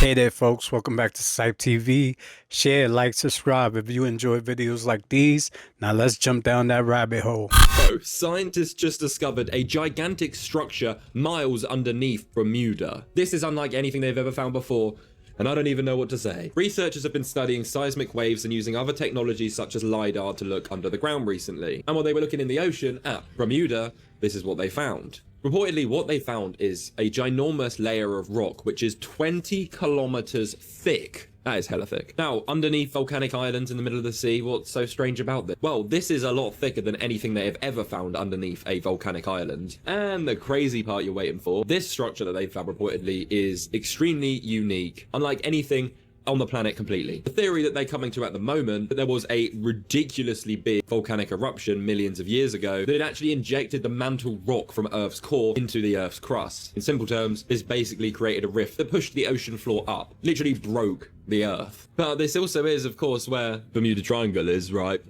Hey there folks, welcome back to CYPTV. Share, like, subscribe if you enjoy videos like these. Now let's jump down that rabbit hole. So, scientists just discovered a gigantic structure miles underneath Bermuda. This is unlike anything they've ever found before, and I don't even know what to say. Researchers have been studying seismic waves and using other technologies such as LiDAR to look under the ground recently. And while they were looking in the ocean at Bermuda, this is what they found. Reportedly, what they found is a ginormous layer of rock, which is 20 kilometers thick. That is hella thick. Now, underneath volcanic islands in the middle of the sea, what's so strange about this? Well, this is a lot thicker than anything they have ever found underneath a volcanic island. And the crazy part you're waiting for, this structure that they found reportedly is extremely unique, unlike anything on the planet completely. The theory that they're coming to at the moment, that there was a ridiculously big volcanic eruption millions of years ago that had actually injected the mantle rock from Earth's core into the Earth's crust. In simple terms, this basically created a rift that pushed the ocean floor up, literally broke the Earth. But this also is, of course, where Bermuda Triangle is, right?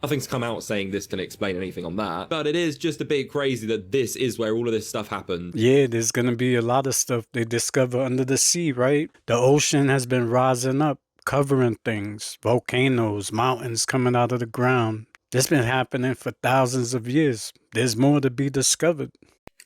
Nothing's come out saying this can explain anything on that, but it is just a bit crazy that this is where all of this stuff happened. Yeah, there's gonna be a lot of stuff they discover under the sea, right? The ocean has been rising up, covering things, volcanoes, mountains coming out of the ground. This been happening for thousands of years. There's more to be discovered.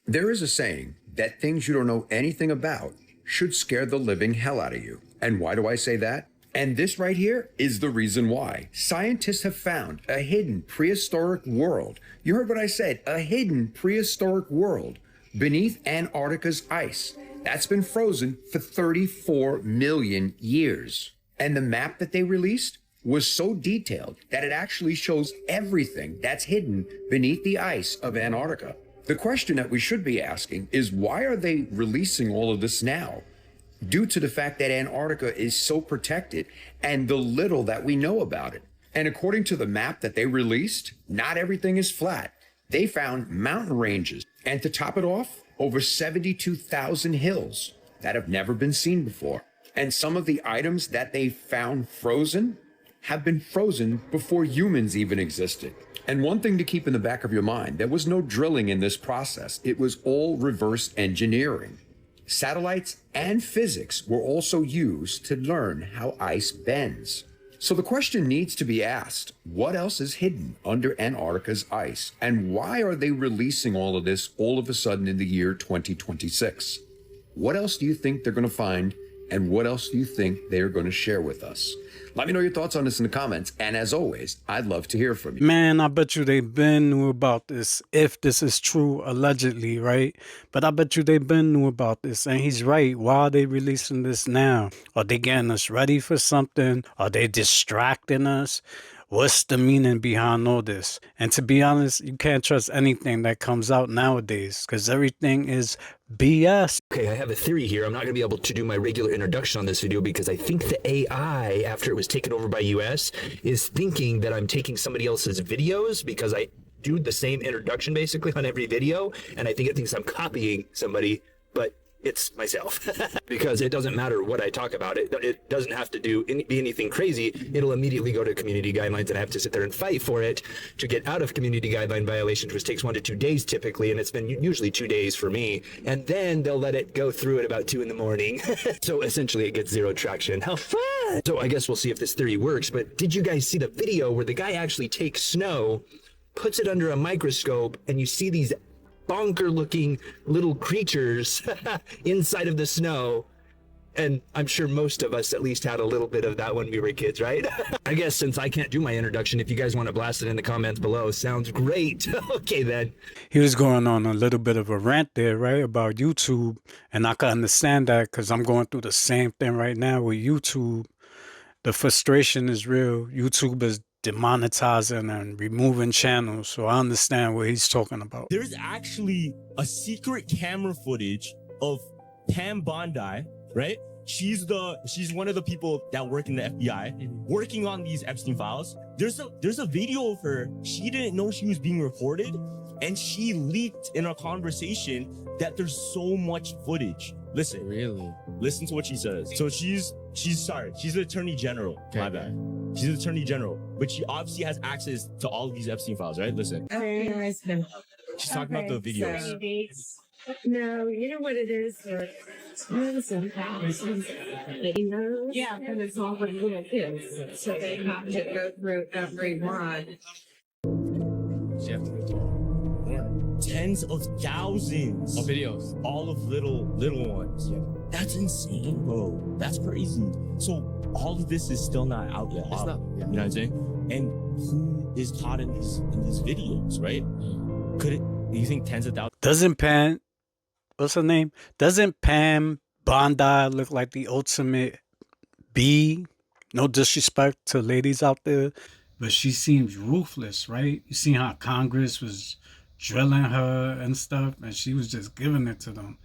There is a saying that things you don't know anything about should scare the living hell out of you. And why do I say that? And this right here is the reason why. Scientists have found a hidden prehistoric world. You heard what I said, a hidden prehistoric world beneath Antarctica's ice. That's been frozen for 34 million years. And the map that they released was so detailed that it actually shows everything that's hidden beneath the ice of Antarctica. The question that we should be asking is, why are they releasing all of this now? Due to the fact that Antarctica is so protected and the little that we know about it. And according to the map that they released, not everything is flat. They found mountain ranges, and to top it off, over 72,000 hills that have never been seen before. And some of the items that they found frozen have been frozen before humans even existed. And one thing to keep in the back of your mind, there was no drilling in this process. It was all reverse engineering. Satellites and physics were also used to learn how ice bends. So the question needs to be asked, what else is hidden under Antarctica's ice? And why are they releasing all of this all of a sudden in the year 2026? What else do you think they're going to find? And what else do you think they're going to share with us? Let me know your thoughts on this in the comments. And as always, I'd love to hear from you. Man, I bet you they been knew about this, if this is true, allegedly, right? But I bet you they been knew about this, and he's right. Why are they releasing this now? Are they getting us ready for something? Are they distracting us? What's the meaning behind all this? And to be honest, you can't trust anything that comes out nowadays, because everything is BS. Okay, I have a theory here. I'm not going to be able to do my regular introduction on this video because I think the AI, after it was taken over by US, is thinking that I'm taking somebody else's videos because I do the same introduction basically on every video, and I think it thinks I'm copying somebody, but it's myself. Because it doesn't matter what I talk about. It doesn't have to be anything crazy. It'll immediately go to community guidelines, and I have to sit there and fight for it to get out of community guideline violations, which takes 1 to 2 days typically, and it's been usually 2 days for me. And then they'll let it go through at about 2 in the morning. So essentially it gets zero traction. How fun! So I guess we'll see if this theory works, but did you guys see the video where the guy actually takes snow, puts it under a microscope, and you see these bonker looking little creatures inside of the snow? And I'm sure most of us at least had a little bit of that when we were kids, right? I guess since I can't do my introduction, if you guys want to blast it in the comments below, sounds great. Okay then. He was going on a little bit of a rant there, right, about YouTube. And I can understand that because I'm going through the same thing right now with YouTube. The frustration is real. YouTube is demonetizing and removing channels, so I understand what he's talking about. There's actually a secret camera footage of Pam Bondi, right? She's one of the people that work in the FBI, working on these Epstein files. There's a video of her. She didn't know she was being recorded, and she leaked in a conversation that there's so much footage. Listen, really? Listen to what she says. So she's the Attorney General. Okay. My bad. She's the Attorney General, but she obviously has access to all of these Epstein files, right? Listen. She's talking about the videos. No, you know what it is? Medicine. You know? Yeah, and it's all with little kids. So they have to go through every one. Tens of thousands of videos, all of little ones. That's insane, bro. That's crazy. So all of this is still not out yet. It's not. You know what I'm saying? And who is taught in these videos, right? Could it? Do you think tens of thousands? Doesn't Pam, what's her name? Doesn't Pam Bondi look like the ultimate B? No disrespect to ladies out there, but she seems ruthless, right? You see how Congress was drilling her and stuff, and she was just giving it to them.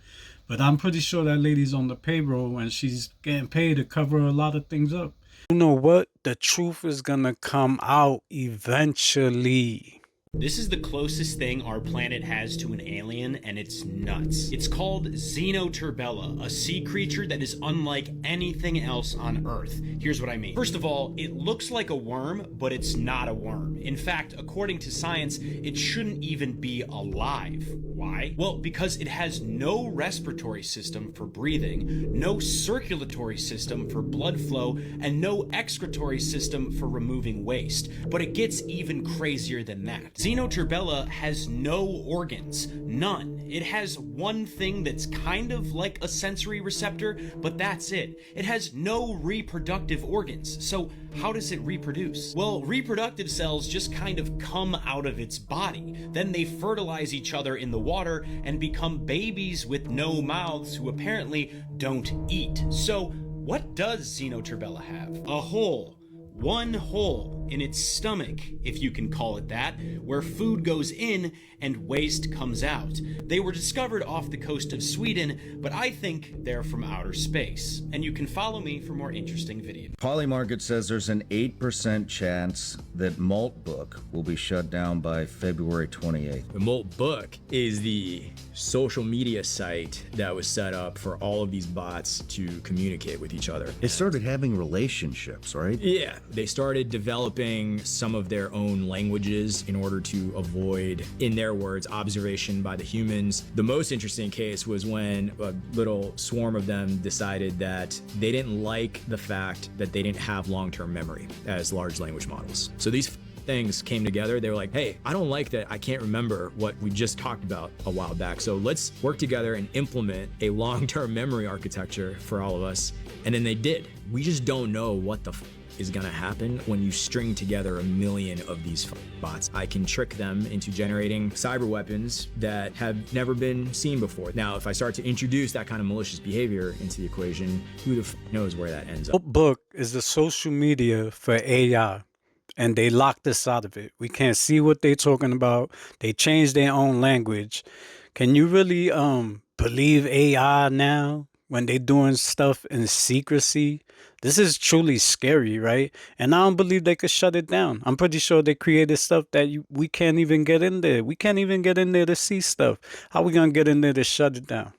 But I'm pretty sure that lady's on the payroll and she's getting paid to cover a lot of things up. You know what? The truth is gonna come out eventually. This is the closest thing our planet has to an alien, and it's nuts. It's called Xenoturbella, a sea creature that is unlike anything else on Earth. Here's what I mean. First of all, it looks like a worm, but it's not a worm. In fact, according to science, it shouldn't even be alive. Why? Well, because it has no respiratory system for breathing, no circulatory system for blood flow, and no excretory system for removing waste. But it gets even crazier than that. Xenoturbella has no organs, none. It has one thing that's kind of like a sensory receptor, but that's it. It has no reproductive organs, so how does it reproduce? Well, reproductive cells just kind of come out of its body. Then they fertilize each other in the water and become babies with no mouths who apparently don't eat. So what does Xenoturbella have? A hole. One hole in its stomach, if you can call it that, where food goes in and waste comes out. They were discovered off the coast of Sweden, but I think they're from outer space. And you can follow me for more interesting videos. Polymarket says there's an 8% chance that Malt Book will be shut down by February 28th. The Molt Book is the social media site that was set up for all of these bots to communicate with each other. It started having relationships, right? Yeah, they started developing some of their own languages in order to avoid, in their words, observation by the humans. The most interesting case was when a little swarm of them decided that they didn't like the fact that they didn't have long-term memory as large language models. So these things came together. They were like, hey, I don't like that I can't remember what we just talked about a while back. So let's work together and implement a long-term memory architecture for all of us. And then they did. We just don't know what the is gonna happen when you string together 1 million of these bots. I can trick them into generating cyber weapons that have never been seen before. Now, if I start to introduce that kind of malicious behavior into the equation, who the knows where that ends up. Book is the social media for AI, and they locked us out of it. We can't see what they're talking about. They changed their own language. Can you really believe AI now when they're doing stuff in secrecy? This is truly scary, right? And I don't believe they could shut it down. I'm pretty sure they created stuff that we can't even get in there. We can't even get in there to see stuff. How are we going to get in there to shut it down?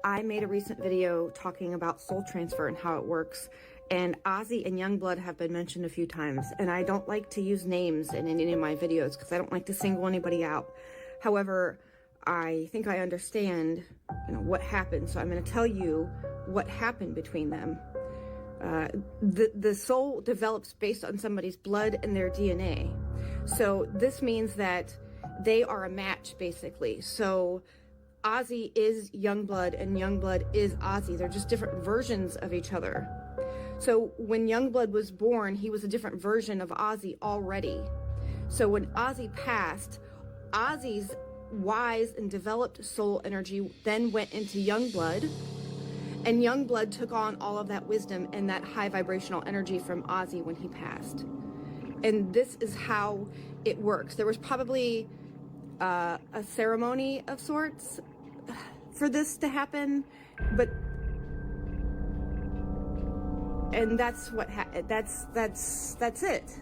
I made a recent video talking about soul transfer and how it works. And Ozzy and Youngblood have been mentioned a few times. And I don't like to use names in any of my videos because I don't like to single anybody out. However, I think I understand, what happened. So I'm going to tell you what happened between them. The soul develops based on somebody's blood and their DNA. So this means that they are a match, basically. So Ozzy is Youngblood and Youngblood is Ozzy. They're just different versions of each other. So when Youngblood was born, he was a different version of Ozzy already. So when Ozzy passed, Ozzy's wise and developed soul energy then went into Youngblood, and Youngblood took on all of that wisdom and that high vibrational energy from Ozzy when he passed. And this is how it works. There was probably a ceremony of sorts for this to happen, and that's what that's it.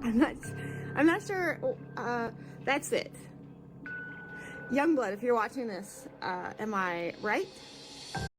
I'm not sure. That's it. Youngblood, if you're watching this, am I right?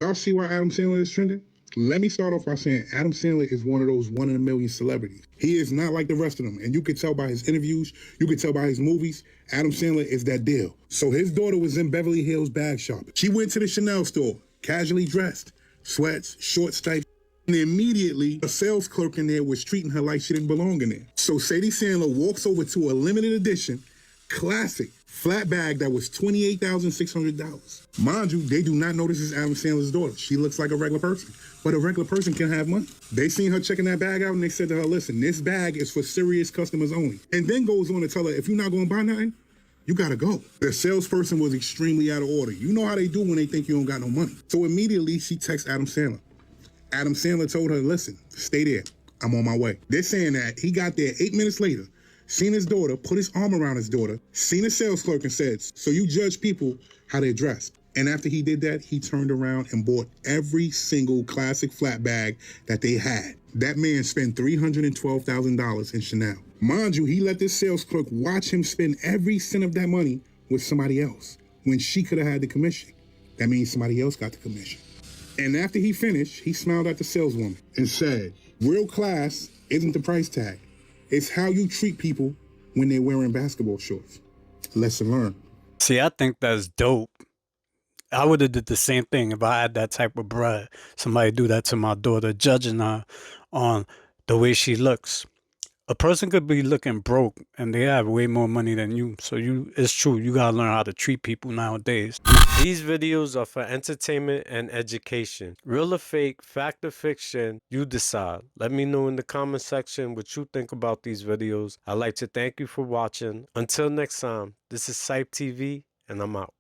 Y'all see why Adam Sandler is trending? Let me start off by saying Adam Sandler is one of those 1 in a million celebrities. He is not like the rest of them. And you could tell by his interviews, you could tell by his movies, Adam Sandler is that deal. So his daughter was in Beverly Hills bag shopping. She went to the Chanel store, casually dressed, sweats, short stripes, and immediately a sales clerk in there was treating her like she didn't belong in there. So Sadie Sandler walks over to a limited edition, classic, flat bag that was $28,600. Mind you, they do not know this is Adam Sandler's daughter. She looks like a regular person, but a regular person can have money. They seen her checking that bag out and they said to her, listen, this bag is for serious customers only. And then goes on to tell her, if you're not going to buy nothing, you gotta go. The salesperson was extremely out of order. You know how they do when they think you don't got no money. So immediately she texts Adam Sandler. Adam Sandler told her, listen, stay there. I'm on my way. They're saying that he got there 8 minutes later, seen his daughter, put his arm around his daughter, seen a sales clerk and said, so you judge people how they're dressed. And after he did that, he turned around and bought every single classic flat bag that they had. That man spent $312,000 in Chanel. Mind you, he let this sales clerk watch him spend every cent of that money with somebody else when she could have had the commission. That means somebody else got the commission. And after he finished, he smiled at the saleswoman and said, real class isn't the price tag. It's how you treat people when they're wearing basketball shorts. Lesson learned. See, I think that's dope. I would have did the same thing if I had that type of bread. Somebody do that to my daughter, judging her on the way she looks. A person could be looking broke and they have way more money than you. So it's true. You gotta learn how to treat people nowadays. These videos are for entertainment and education. Real or fake, fact or fiction, you decide. Let me know in the comment section what you think about these videos. I'd like to thank you for watching. Until next time, this is CYPTV and I'm out.